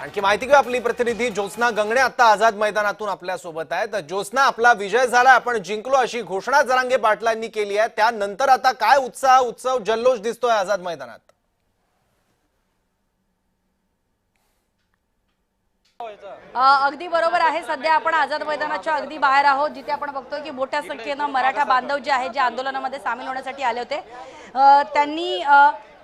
आणखी माहिती घेऊ आपली प्रतिनिधी ज्योत्स्ना गंगणे आता आझाद मैदानातून आपल्या सोबत आहेत। ज्योत्स्ना, आपला विजय झाला, आपण जिंकलो अशी घोषणा जरांगे पाटलांनी केली आहे, त्यानंतर आता काय उत्सव जल्लोष दिसतोय आझाद मैदानात? अगदी बरोबर आहे। सध्या आपण आझाद मैदानाच्या अगदी बाहेर आहोत, जिथे आपण बघतोय की मोठ्या संख्येने मराठा बांधव जे आहेत, जे आंदोलनामध्ये सामील होण्यासाठी आले होते, त्यांनी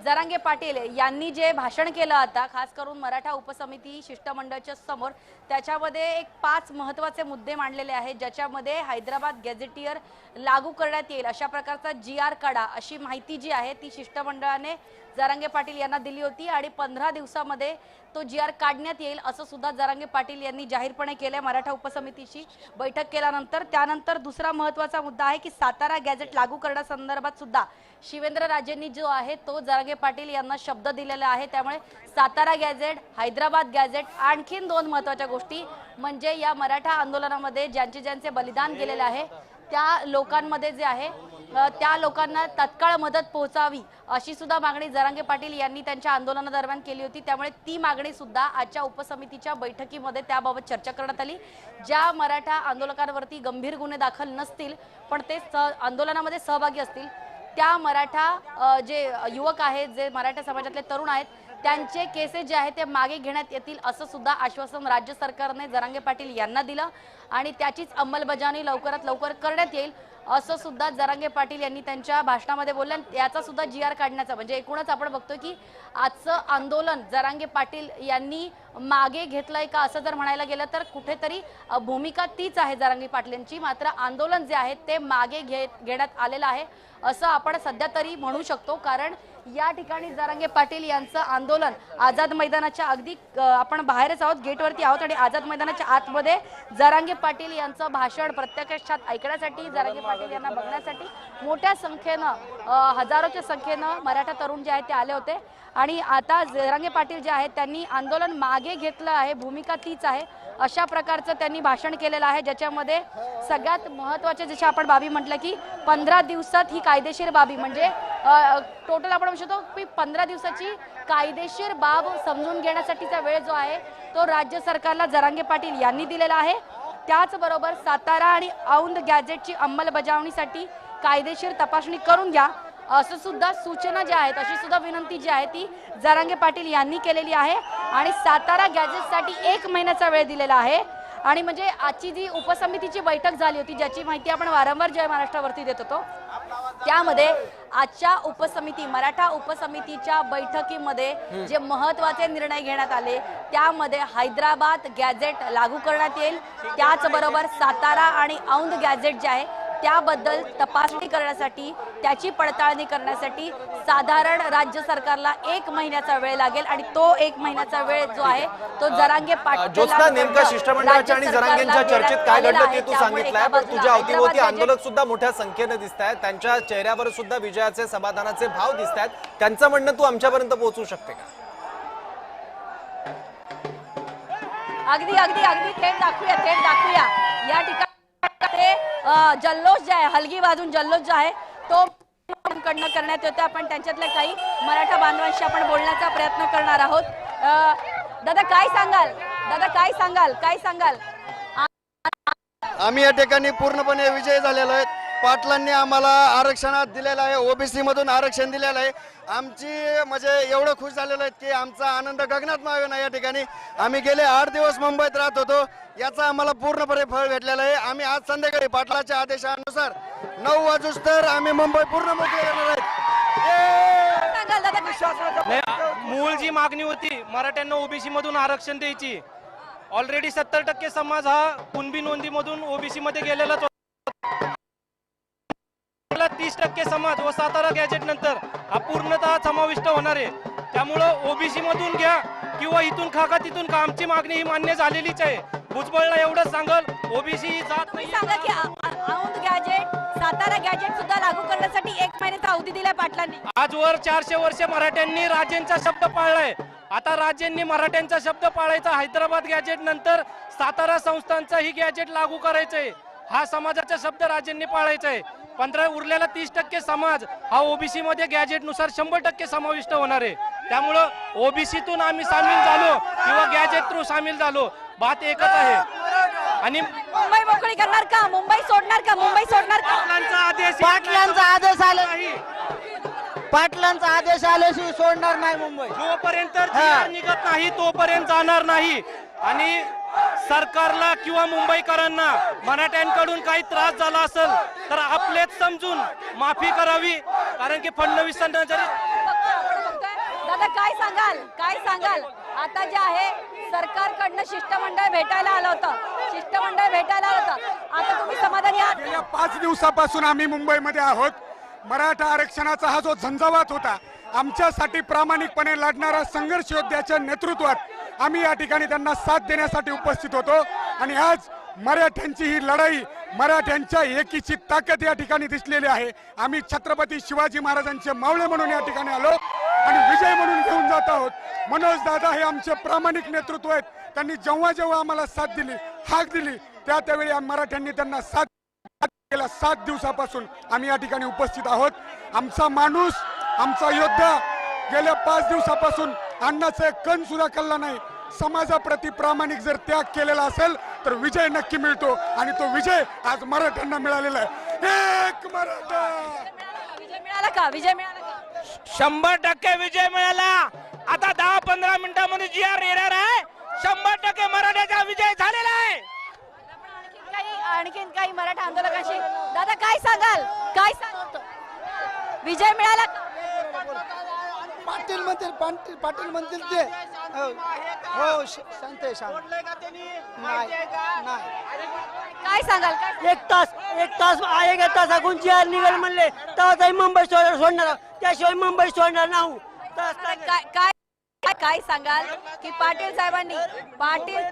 जरांगे पाटील यांनी जे भाषण केलं आता खास करून मराठा उपसमिती शिष्टमंडळाच्या समोर, त्याच्यामध्ये एक 5 महत्त्वाचे मुद्दे मांडलेले आहेत, ज्याच्यामध्ये हैदराबाद गॅझेटियर लागू करण्यात येईल अशा प्रकारचा GR काढा अशी माहिती जी आहे ती शिष्टमंडळाने जरांगे पाटील यांना दिली होती आणि 15 दिवसामध्ये तो GR काढण्यात येईल असं सुद्धा जरांगे पाटील यांनी जाहीरपणे केले मराठा उपसमितीची बैठक केल्यानंतर। त्यानंतर दुसरा महत्त्वाचा मुद्दा आहे की सातारा गॅझेट लागू करण्यासंदर्भात सुद्धा शिवेंद्रराजेंनी जो आहे तो जरांगे पाटील यांना शब्द दिलेला आहे। त्यामुळे सातारा गॅझेट, हैदराबाद गॅझेट, आणखीन 2 महत्त्वाच्या गोष्टी म्हणजे या मराठा आंदोलनामध्ये ज्यांचे बलिदान गेलेले आहे त्या लोकांमध्ये जे आहे त्या लोकांना तत्काळ मदत पोहोचावी अशी सुद्धा मागणी जरांगे पाटील यांनी त्यांच्या आंदोलनादरम्यान केली होती। त्यामुळे ती मागणी सुद्धा आजच्या उपसमितीच्या बैठकीमध्ये त्याबाबत चर्चा करण्यात आली। ज्या मराठा आंदोलकांवरती गंभीर गुन्हे दाखल नसतील पण ते आंदोलनामध्ये सहभागी असतील, त्या मराठा जे युवक आहेत, जे मराठा समाजातले तरुण आहेत, त्यांचे केसेस जे आहेत ते मागे घेण्यात येतील असं सुद्धा आश्वासन राज्य सरकारने जरांगे पाटील यांना दिलं आणि त्याचीच अंमलबजावणी लवकरात लवकर करण्यात येईल असं सुद्धा जरांगे पाटील यांनी त्यांच्या भाषणामध्ये बोलले। याचा सुद्धा GR काढण्याचा म्हणजे एकूणच आपण बघतोय की आजचं आंदोलन जरांगे पाटील यांनी मागे घेतलंय का असं जर म्हणायला गेलं तर कुठेतरी भूमिका तीच आहे जरांगे पाटलांची, मात्र आंदोलन जे आहे ते मागे घेण्यात आलेलं आहे असं आपण सध्या तरी म्हणू शकतो। कारण या ठिकाणी जरांगे पाटील यांचं आंदोलन आझाद मैदानाच्या अगदी आपण बाहेरच आहोत, गेटवरती आहोत आणि आझाद मैदानाच्या आतमध्ये जरांगे पाटील यांचं भाषण प्रत्यक्षात ऐकण्यासाठी, जरांगे पाटील यांना बघण्यासाठी मोठ्या संख्येनं हजारोच्या संख्येनं मराठा तरुण जे आहेत ते आले होते आणि आता जरांगे पाटील जे आहेत त्यांनी आंदोलन मागे घेतलं आहे, भूमिका तीच आहे अशा प्रकारचं त्यांनी भाषण केलेलं आहे, ज्याच्यामध्ये सगळ्यात महत्त्वाचे जसे आपण बाबी म्हटलं की 15 दिवसात ही कायदेशीर बाबी म्हणजे टोटल आपण म्हणू शकतो की 15 दिवसाची कायदेशीर बाब समजून घेण्यासाठीचा वेळ जो आहे तो राज्य सरकारला जरांगे पाटील यांनी दिलेला आहे। त्याचबरोबर सातारा आणि औंध गॅझेटची अंमलबजावणीसाठी कायदेशीर तपासणी करून घ्या असं सुद्धा सूचना ज्या आहेत, अशी सुद्धा विनंती जी आहे ती जरांगे पाटील यांनी केलेली आहे आणि सातारा गॅझेटसाठी 1 महिन्याचा वेळ दिलेला आहे। आणि म्हणजे आजची जी उपसमितीची बैठक झाली होती, ज्याची माहिती आपण वारंवार जय महाराष्ट्रावरती देत होतो, त्यामध्ये आजच्या उपसमिती मराठा उपसमितीच्या बैठकीमध्ये जे महत्त्वाचे निर्णय घेण्यात आले त्यामध्ये हैदराबाद गॅझेट लागू करण्यात येईल, त्याचबरोबर सातारा आणि औंध गॅझेट जे आहे त्याबद्दल तपासणी करण्यासाठी, त्याची पडताळणी करण्यासाठी साधारण राज्य सरकारला 1 महिन्याचा वेळ लागेल आणि तो 1 महिन्याचा वेळ जो आहे तो जरांगे पाटील ज्योत्स्ना, नेमका शिष्टमंडळाच्या आणि जरांगेंच्या चर्चेत काय घडलं ते तू सांगितलंय, पण तुझ्या अवतीभोवती आंदोलक सुद्धा मोठ्या संख्येने दिसतायत, त्यांच्या चेहऱ्यावर सुद्धा विजयाचे समाधानाचे भाव दिसतायत, त्यांचं म्हणणं तू आमच्यापर्यंत पोहोचू शकते का? अगदी अगदी अगदी थेट दाखवूया या ठिकाणी जल्लोष जे आहे, हलगी वाजून जल्लोष जो आहे तो कडनं करण्यात येतो। आपण त्यांच्यातल्या काही मराठा बांधवांशी आपण बोलण्याचा प्रयत्न करणार आहोत। दादा काय सांगाल? आम्ही या ठिकाणी पूर्णपणे विजयी झालेलो आहे। पाटलांनी आम्हाला आरक्षणात दिलेलं आहे, OBC मधून आरक्षण दिलेलं आहे। आमची म्हणजे एवढं खुश झालेलो आहे की आमचा आनंद गगनात मावेना। या ठिकाणी आम्ही गेले 8 दिवस मुंबईत राहत होतो, याचा आम्हाला पूर्णपणे फळ भेटलेलं आहे। आम्ही आज संध्याकाळी पाटलाच्या आदेशानुसार 9 वाजूस्तर आम्ही मुंबई पूर्ण मोकळे करणार आहेत। मूळ जी मागणी होती मराठ्यांना OBC मधून आरक्षण द्यायची, ऑलरेडी 70% समाज हा कुणबी नोंदीमधून OBC मध्ये गेलेलाच होता। 30% समाज व सातारा गॅझेट नंतर हा पूर्णतः समाविष्ट होणार आहे। त्यामुळं OBC मधून घ्या किंवा इथून खा तिथून का, आमची मागणी ही मान्य झालेलीच आहे। भुजबळला एवढंच सांगल, OBC जात नाही। सांगा की औंध गॅझेट, सातारा गॅझेट सुद्धा लागू करण्यासाठी 1 महिन्याचा अवधी दिलाय पाटलांनी। आजवर 400 वर्ष मराठ्यांनी राजेंचा शब्द पाळलाय, आता राज्यांनी मराठ्यांचा शब्द पाळायचा। हैदराबाद गॅझेट नंतर सातारा संस्थांचा ही गॅझेट लागू करायचंय, हा समाजाचा शब्द राज्यांनी पाळायचा आहे। 15 उरलेला 30% समाज हा OBC मध्ये गॅझेट नुसार 100% समाविष्ट होणार आहे। त्यामुळं ओबीसीतून आम्ही सामील झालो किंवा गॅजेट थ्रू सामील झालो, बात एकच आहे. आणि मुंबई मोकळी करणार का? मुंबई सोडणार का? मुंबई सोडणार का? पाटलांचा आदेश आला पाटलांचा आदेश आल्याशिवाय सोडणार नाही मुंबई. जोपर्यंत GR निघत नाही तोपर्यंत जाणार नाही. आणि सरकारला किंवा मुंबईकरांना मराठ्यांकडून काही त्रास झाला असेल तर आपलेच समजून माफी करावी, कारण की फडणवीसांना जरी दादा काय सांगाल आता जे आहे सरकारकडनं शिष्टमंडळ भेटायला आलं होतं, आता तुम्ही समाधानी आहात? गेल्या 5 दिवसापासून आम्ही मुंबईमध्ये आहोत. मराठा आरक्षणाचा हा जो झंझावात होता, आमच्यासाठी प्रामाणिकपणे लढणारा संघर्ष योद्ध्याच्या नेतृत्वात आम्ही या ठिकाणी त्यांना साथ देण्यासाठी उपस्थित होतो. आणि आज मराठ्यांची ही लढाई, मराठ्यांच्या एकीची ताकद या ठिकाणी दिसलेली आहे. आम्ही छत्रपती शिवाजी महाराजांचे मावळे म्हणून या ठिकाणी आलो आणि विजय म्हणून घेऊन जात आहोत. मनोज दादा हे आमचे प्रामाणिक नेतृत्व आहेत. त्यांनी जेव्हा जेव्हा आम्हाला साथ दिली, हाक दिली, त्यावेळी मराठ्यांनी त्यांना साथ गेल्या 7 दिवसापासून आम्ही या ठिकाणी उपस्थित आहोत. आमचा माणूस, आमचा योद्धा गेल्या 5 दिवसापासून अन्नाचा एक कण सुद्धा खाल्ला नाही. समाजाप्रती प्रामाणिक जर त्याग केलेला असेल तर विजय नक्की मिळतो आणि तो विजय आज मराठ्यांना मिळालेला आहे. एक मराठा. विजय मिळाला का? 100% विजय मिळाला. आता 10-15 मिनिटांमध्ये GR येणार आहे. 100% मराठ्याचा विजय झालेला आहे. आणखीन काही मराठा आंदोलकांशी दादा काय सांगाल? विजय मिळाला का? पाटील म्हणतील ते हो शांत आहे, शांत. नाही काय सांगाल? एक तास अगून GR निघेल म्हणले तेव्हा मुंबई सोडणार, त्याशिवाय मुंबई सोडणार नाही. काय सांगाल की पाटील साहेबांनी पाटील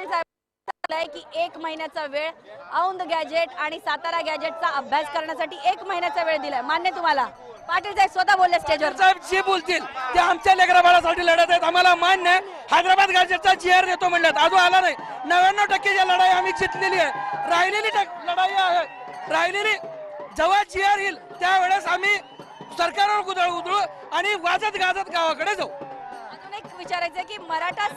साहेब की 1 महिन्याचा वेळ औंध गॅजेट आणि सातारा गॅजेटचा अभ्यास करण्यासाठी 1 महिन्याचा वेळ दिलाय. मान्य तुम्हाला? पाटील साहेब स्वतः बोलले स्टेजवर. साहेब जे बोलतील ते आमच्या लेकराबाळासाठी लढत आहेत, आम्हाला मान्य आहे. हैदराबाद गॅजेटचा GR देतो म्हणल्यात, अजून आला नाही. 99% जी लढाई आम्ही जिंकलेली आहे. राहिलेली लढाई आहे, राहिलेली जेव्हा GR येईल त्यावेळेस आम्ही सरकारवर उधळू आणि वाजत गाजत गावाकडे जाऊ. अजून एक विचारायचं की मराठा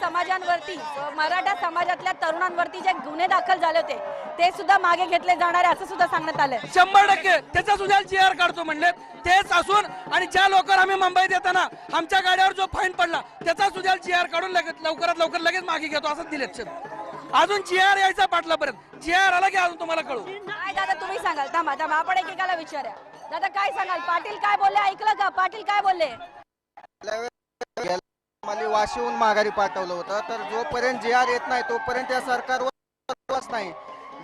समाजातल्या तरुणांवरती जे गुन्हे दाखल झाले होते ते सुद्धा मागे घेतले जाणार आहे असं सुद्धा सांगण्यात आलंय. 100% त्याचा सुद्धा GR काढतो म्हणले तेच असून, आणि ज्या लोकांना आम्ही मुंबईत येताना आमच्या गाड्यावर जो फाईन पडला त्याचा सुद्धा GR काढून लवकरात लवकर लगेच मागे घेतो असं दिलेत. अजून GR यायचा पाटलापर्यंत. GR आला की अजून तुम्हाला कळू. काय दादा तुम्ही सांगाल? थांबा आपण एकेकाला विचारूया. दादा काय सांगाल? पाटील काय बोलले ऐकलं का? पाटील काय बोलले? मला वाशीहून माघारी पाठवलं होतं, तर जोपर्यंत GR येत नाही तोपर्यंत या सरकारवर नाही.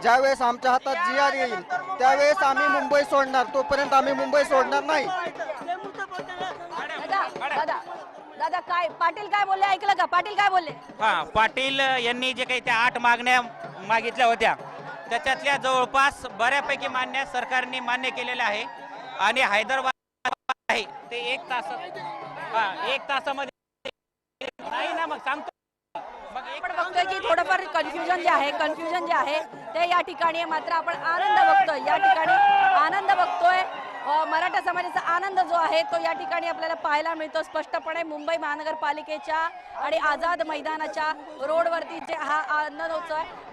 ज्यावेळेस आमच्या हातात GR येईल त्यावेळेस आम्ही मुंबई सोडणार, तोपर्यंत आम्ही मुंबई सोडणार नाही. दादा काय पाटील काय बोलले ऐकलं का? पाटील काय बोलले? पाटील यांनी जे काही त्या 8 मागण्या मागितल्या होत्या त्याच्यातल्या जवळपास बऱ्यापैकी मान्य सरकारने मान्य केलेल्या आहे. आणि हैदराबाद आहे ते 1 तासामध्ये नाही ना, मग सांगतो. आपण बघतोय की थोडंफार कन्फ्युजन जे आहे ते या ठिकाणी आहे. मात्र आपण आनंद बघतोय, या ठिकाणी आनंद बघतोय. मराठा समाजाचा आनंद जो आहे तो या ठिकाणी आपल्याला पाहायला मिळतो स्पष्टपणे. मुंबई महानगरपालिकेच्या आणि आझाद मैदानाच्या रोडवरती हा आनंद होतोय.